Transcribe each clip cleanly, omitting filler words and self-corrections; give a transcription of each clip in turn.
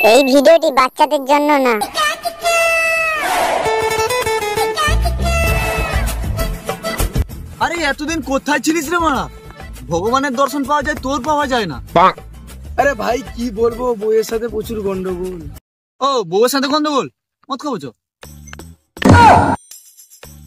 এই ভিডিওটি বাচ্চাদের জন্য না। আরে এতদিন কোথায় ছিলিস রে মারা? ভগবানের দর্শন পাওয়া যায়, তোর পাওয়া যায় না। আরে ভাই কি বলবো, বউয়ের সাথে প্রচুর গন্ডগোল। ও বউয়ের সাথে গন্ডগোল? মত খাবো চো।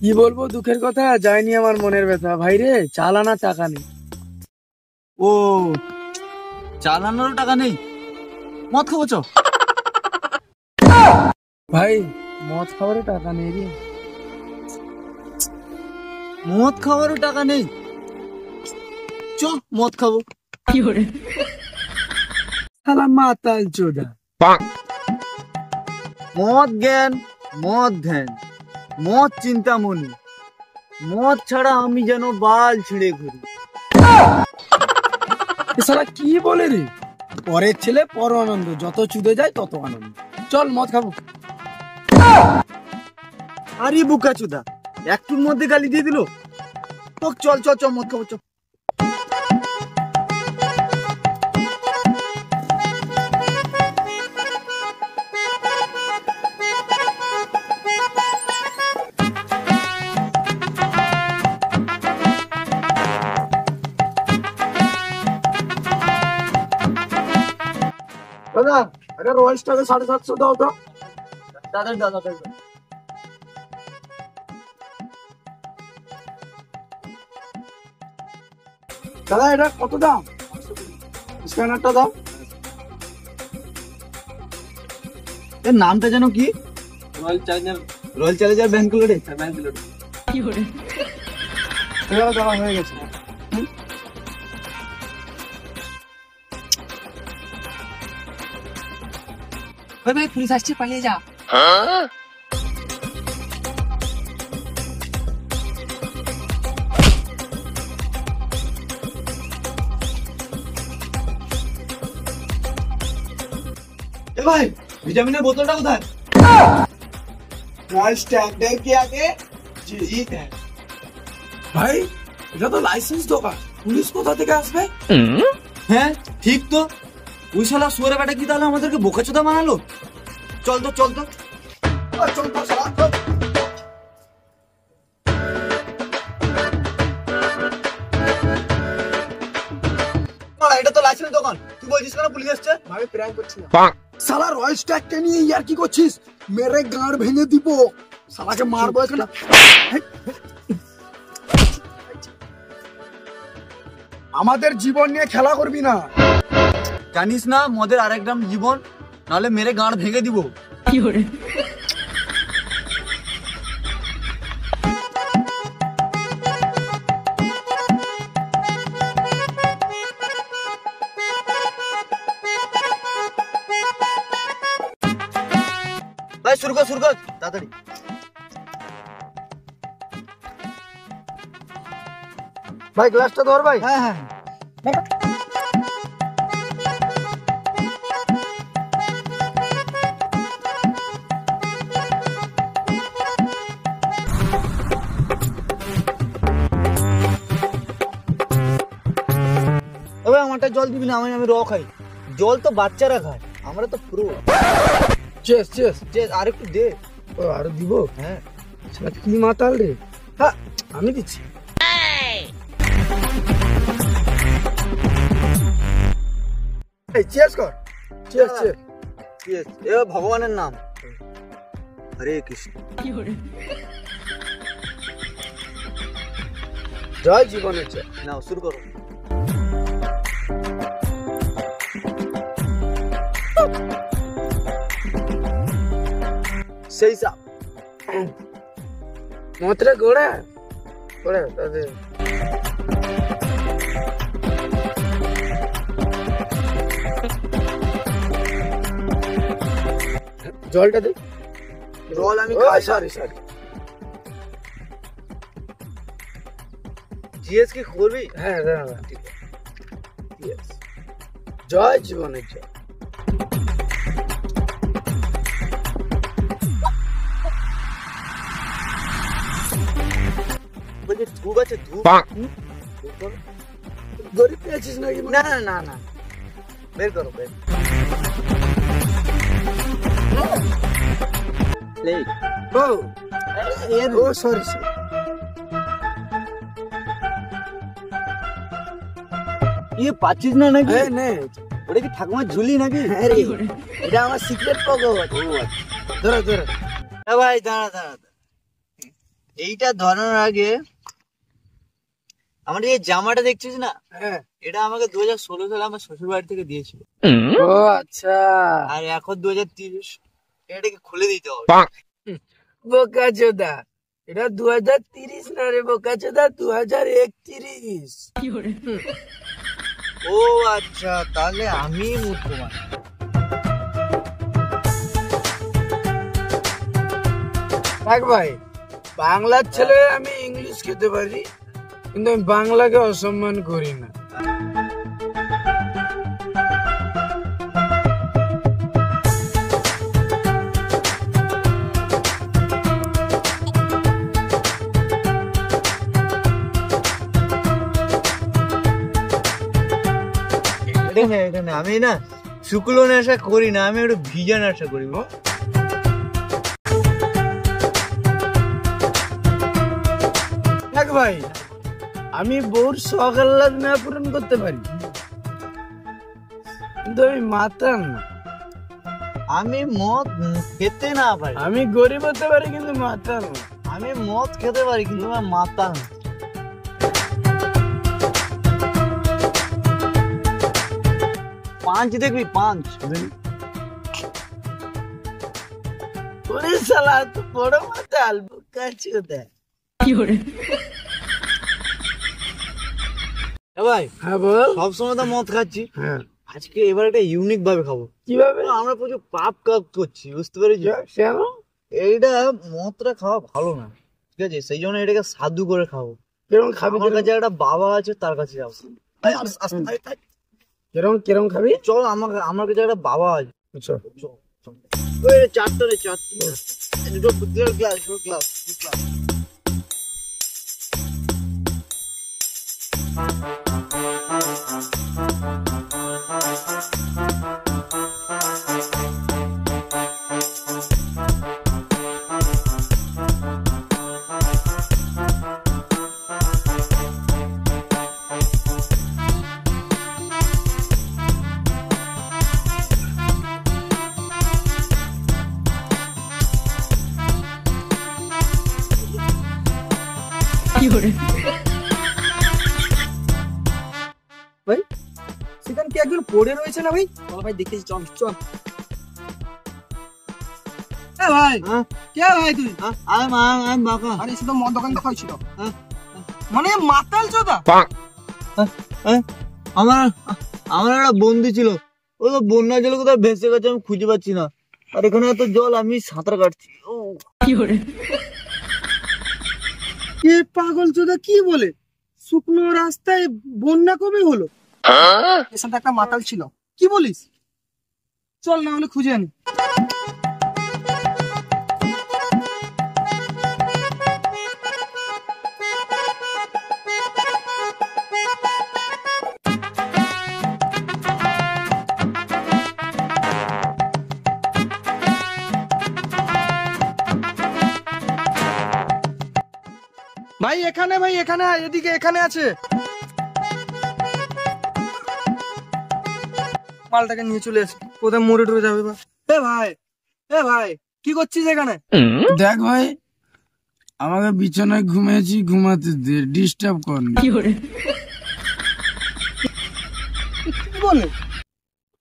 কি বলবো, দুঃখের কথা, যায়নি আমার মনের ব্যথা। ভাই রে, চালানা টাকা নেই। ও চালানোর টাকা নেই, মদ খাবো চো। ভাই মদ খাবারের টাকা নেই রে। মদ খাওয়ারও টাকা নেই, চ মদ খাবো। শালা মাতাল চোদা। মদ জ্ঞান, মদ ধ্যান, মদ চিন্তামণি, মদ ছাড়া আমি যেন বাল ছিঁড়ে ঘুরি। শালা কি বলে রে? পরের ছেলে পর আনন্দ, যত চুদে যায় তত আনন্দ। চল মদ খাবো। আরে বুকা চুদা, একটুর মধ্যে গালি দিয়ে দিল। চল চল চল মদ খাবো চল। দাদা একটা রয়্যাল স্টারে 750 দাও তো। দাদা দাদা দাদা এটা কত দাম? স্ক্যানারটা দাও। এর নামটা যেন কি? Royal Challenger. রয়্যাল চ্যালেঞ্জার ব্যাঙ্গালোরে। ব্যাঙ্গালোরে কি করে? এবার দাঁড়া হয়ে গেছে। ভাই ভাই পুলিশ আসছে, পালিয়ে যা। এ ভাই, ভিটামিনের বোতলটা কোথায়? प्राइस टैग के आगे जीत है। ভাই এটা তো লাইসেন্স দোকান, পুলিশ কোথা থেকে আসবে? হ্যাঁ ঠিক তো, ওই শালা শুয়ারে বেটা কি তাহলে আমাদেরকে বোকাচোদা বানালো? চল তো চল তো চল তো শালা চল। এটা তো লাইসেন্স দোকান, তুই বলছিস কেন পুলিশ আসছে? ভাই প্র্যাঙ্ক করছি না। শালা রয়্যাল স্ট্যাগ কে নিয়ে ইয়ার কি করছিস? মেরে গাঁড় ভেঙে দিব, শালাকে মারবো এখন। আমাদের জীবন নিয়ে খেলা করবি না, জানিস না মদের আরেক নাম জীবন, নাহলে মেরে গাঁড় ভেঙে দিব। ভাই শুরু কর তাড়াতাড়ি। ভাই গ্লাসটা ধর ভাই। হ্যাঁ হ্যাঁ আমারটা জল দিবি না, আমি র খাই। জল তো বাচ্চারা খায়, আমরা তো পুরো। চেস চেস যে আর একটু দে। ও আর দিব? হ্যাঁ শালা কি মাতাল রে। হ্যাঁ আমি দিচ্ছি। এই চেস কর, চেস চেস চেস। এ ভগবানের নাম, হরে কৃষ্ণ। জয় জীবনের জয়। নাও শুরু করো। সেই সাপ মতরে গোড়া গোড়া তাদের জলটা দে। জল আমি সরি সরি। জিএস কি করবি? হ্যাঁ ঠিক আছে। জয় জীবনের জয়। বলছে ধূপ আছে, ধূপ। গরিব পেয়েছিস নাকি? না না না না, বের করো বের। ও ও সরি ইয়ে পাচ্ছিস না নাকি? নে ওটা কি ঠাকুমার ঝুলি নাকি? এটা আমার সিক্রেট পকেট। ধরো ধরো। ভাই দাঁড়া দাঁড়া, এইটা ধরানোর আগে আমার এই জামাটা দেখছিস না, হ্যাঁ। এটা আমাকে 2016 সালে আমার শ্বশুর বাড়ি থেকে দিয়েছিল, ও আচ্ছা। আর এখন 2030, এটাকে খুলে দিতে হবে। বোকা চোদা, এটা 2030 না রে বোকা চোদা, 2031। ও আচ্ছা, তাহলে আমি মূর্খ মানুষ। থাক ভাই, বাংলার ছেলে, আমি ইংলিশ খেতে পারি, কিন্তু আমি বাংলাকে অসম্মান করি না। এটা না, আমি না শুকনো নেশা করি না, আমি একটু ভিজা নেশা করি। থাক ভাই, আমি বউর শখ আহ্লাদ না পূরণ করতে পারি, কিন্তু আমি মাতাল না। আমি মদ খেতে না পারি, আমি গরিব হতে পারি কিন্তু মাতাল না। আমি মদ খেতে পারি কিন্তু আমার মাথা না। পাঁচ দেখবি, পাঁচ। ওরে শালা, তো বড় মাতাল, বোকা চোদা। ভাই হ্যাঁ বল। সবসময় তো মদ খাচ্ছি, হ্যাঁ, আজকে এবার একটা ইউনিক ভাবে খাবো। কিভাবে? আমরা প্রচুর পাপ কাজ করছি, বুঝতে পেরেছি? কেন? এইটা মদটা খাওয়া ভালো না, ঠিক আছে? সেই জন্য এটাকে সাধু করে খাবো। কিরকম খাবি? আমার কাছে একটা বাবা আছে, তার কাছে যাবো। কিরকম কিরকম খাবি? চল, আমার কাছে একটা বাবা আছে। আচ্ছা, ওই চারটা রে, চারটে, দুটো গ্লাস, গ্লাস। ভাই সেখানে কি একজন পড়ে রয়েছে না ভাই? চল ভাই দেখেছি, চল চল। ভাই হ্যাঁ? কে ভাই তুই? আমি বাঁকা। আরে সে তো মদ দোকান তো খাইছিল, মানে মাতাল চোদা। আমার আমার একটা বন্ধু ছিল, ও তো বন্যা জলে কোথায় ভেসে গেছে, আমি খুঁজে পাচ্ছি না। আর এখানে এত জল, আমি সাঁতার কাটছি। এ পাগল চোদা কি বলে? শুকনো রাস্তায় বন্যা কবে হলো? এর সাথে একটা মাতাল ছিল, কি বলিস? চল না হলে খুঁজে আনি। ভাই এখানে, ভাই এখানে, এদিকে, এখানে আছে। মালটাকে নিয়ে চলে আসি, কোথায় মরে টরে যাবে বা। এ ভাই কি করছিস এখানে? দেখ ভাই, আমাকে বিছানায় ঘুমিয়েছি, ঘুমাতে দে, ডিস্টার্ব কর না। কি বলে?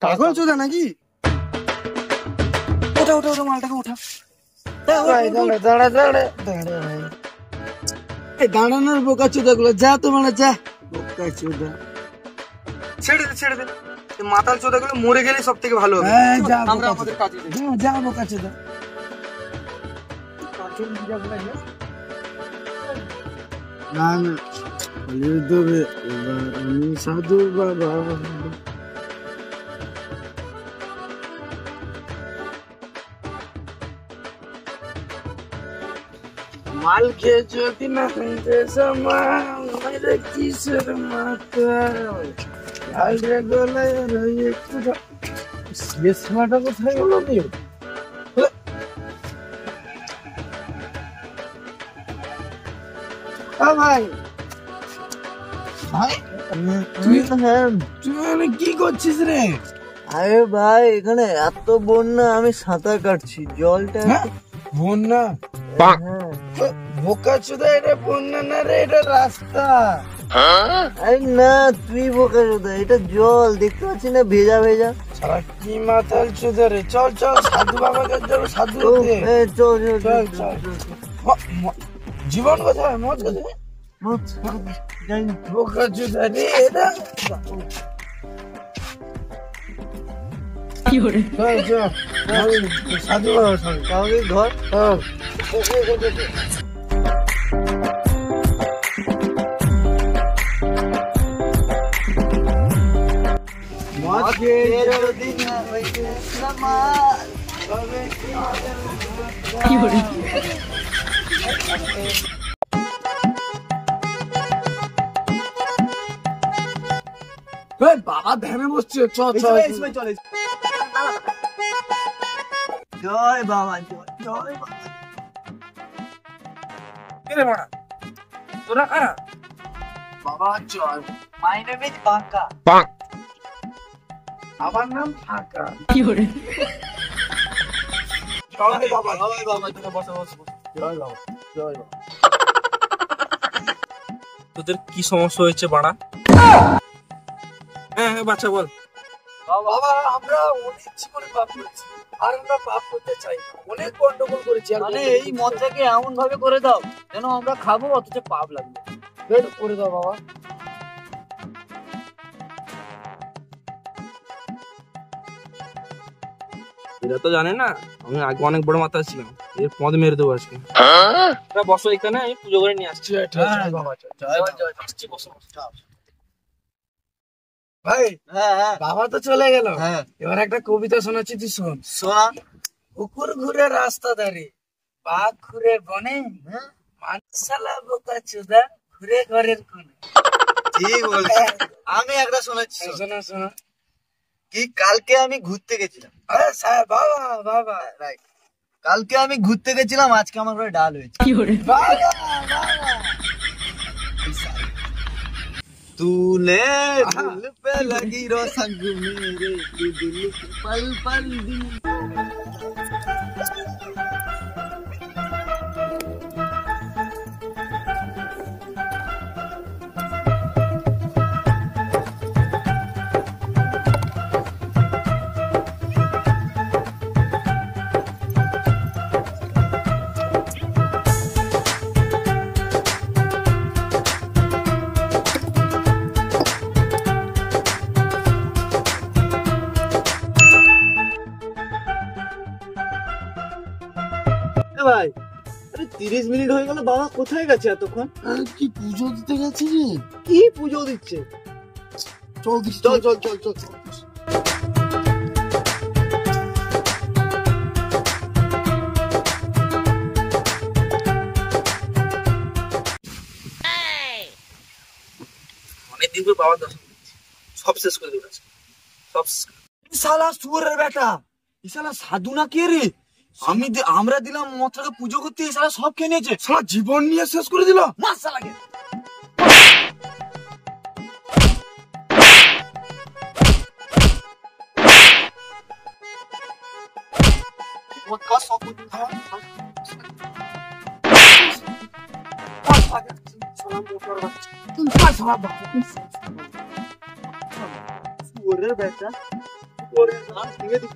পাগল চোদা নাকি? ওঠা ওঠা ওঠা, মালটাকে ওঠা। দাঁড়া দাঁড়া দাঁড়া ভাই, এই দাঁড়ানোর বোকা চোদা গুলো, যা তো মানে যা, বোকা চোদা। ছেড়ে দে ছেড়ে দে, মাতাল চোদা গুলো মরে গেলে সব থেকে ভালো হবে। আমরা আমাদের কাজে যা, বোকা চোদা। না না, আমি সাধু বাবা। মাল খেয়ে যদি না মেরে কিসের মাথা গলায় রয়ে শেষ মাটা কোথায় গেল? হ্যাঁ ভাই ভাই হ্যাঁ তুই এখানে কি করছিস রে? আরে ভাই এখানে এত বন্যা, আমি সাঁতার কাটছি জলটা হ্যাঁ? বন্যা? হ্যাঁ। বোকা চোদা, এটা বন্যা না রে, এটা রাস্তা। আরে না তুই বোকা চোদা, এটা জল দেখতে পাচ্ছি না, ভেজা ভেজা। সারা কি মাথাল চোদা রে। চল চল সাধু বাবাকে যাবো, সাধু ও, হতে। এ, চল চল চল, চল চল। জীবন কোথায়? মদ কোথায়? যাই না। বোকা চোদা রে এটা। চল চল সাধু বাবার সঙ্গে তাহলে ঘর চল। মদ খেয়ে যদি না হইতে নামাজ, তবে এই বাবা ধ্যানে বসছে। চল চল চলে জয় বাবা, জয় জয় বাবা। রে মারা তোরা কারা? বাবা চল, মাই নেম ইজ বাঁকা। আমার নাম ফাঁকা। চল রে বাবা, জয় বাবা, তোরা বসো বসো বসো। জয় বাবা, জয় বাবা। তোদের কি সমস্যা হয়েছে বাড়া? হ্যাঁ হ্যাঁ বাচ্চা বল। বাবা আমরা অনেক জীবনে পাপ করেছি, আর আমরা পাপ করতে চাই না। অনেক গন্ডগোল করেছি, আর মানে এই মদটাকে এমন ভাবে করে দাও যেন আমরা খাবো অথচ পাপ লাগবে। বের করে দাও বাবা। এরা তো জানে না আমি আগে অনেক বড় মাথা ছিলাম, এর পদ মেরে দেবো আজকে। বসো এখানে, আমি পুজো করে নিয়ে আসছি। জয় বাবা, জয় জয়। আসছি, বসো বসো। ভাই হ্যাঁ হ্যাঁ বাবা তো চলে গেল, হ্যাঁ, এবার একটা কবিতা শোনাচ্ছি, তুই শোন। শোনা। কুকুর ঘুরে রাস্তা ধারে, বাঘ ঘুরে বনে, মানসালা বোকা চোদা ঘুরে ঘরের কোণে। ঠিক বলছি। আমি একটা শোনাচ্ছি, শোন। শোনা শোনা। কি কালকে আমি ঘুরতে গেছিলাম, বাবা বাবা রাইট, কালকে আমি ঘুরতে গেছিলাম, আজকে আমার ঘরে ডাল হয়েছে। বাবা বাবা। तूने दिल पे लगी रो संग मेरे, तू दिल के पल पल दिल। ভাই আরে 30 মিনিট হয়ে গেল, বাবা কোথায় গেছে এতক্ষণ? কি পুজো দিতে গেছি রে? কি পুজো দিচ্ছে? চল চল চল চল চল চল। অনেকদিন পর বাবার দর্শন করছি, সব শেষ করে দেবো আজকে, সব শেষ করে দেবো। শালা সুরের বেটা, এই শালা সাধু না কে রে? আমরা দিলাম মতটাকে পুজো করতে, এই শালা সব খেয়ে নিয়েছে। সারা জীবন নিয়ে শেষ করে দিল। মার শালাকে। সুরের বেটা, সুরের নাম ভেঙে দিত।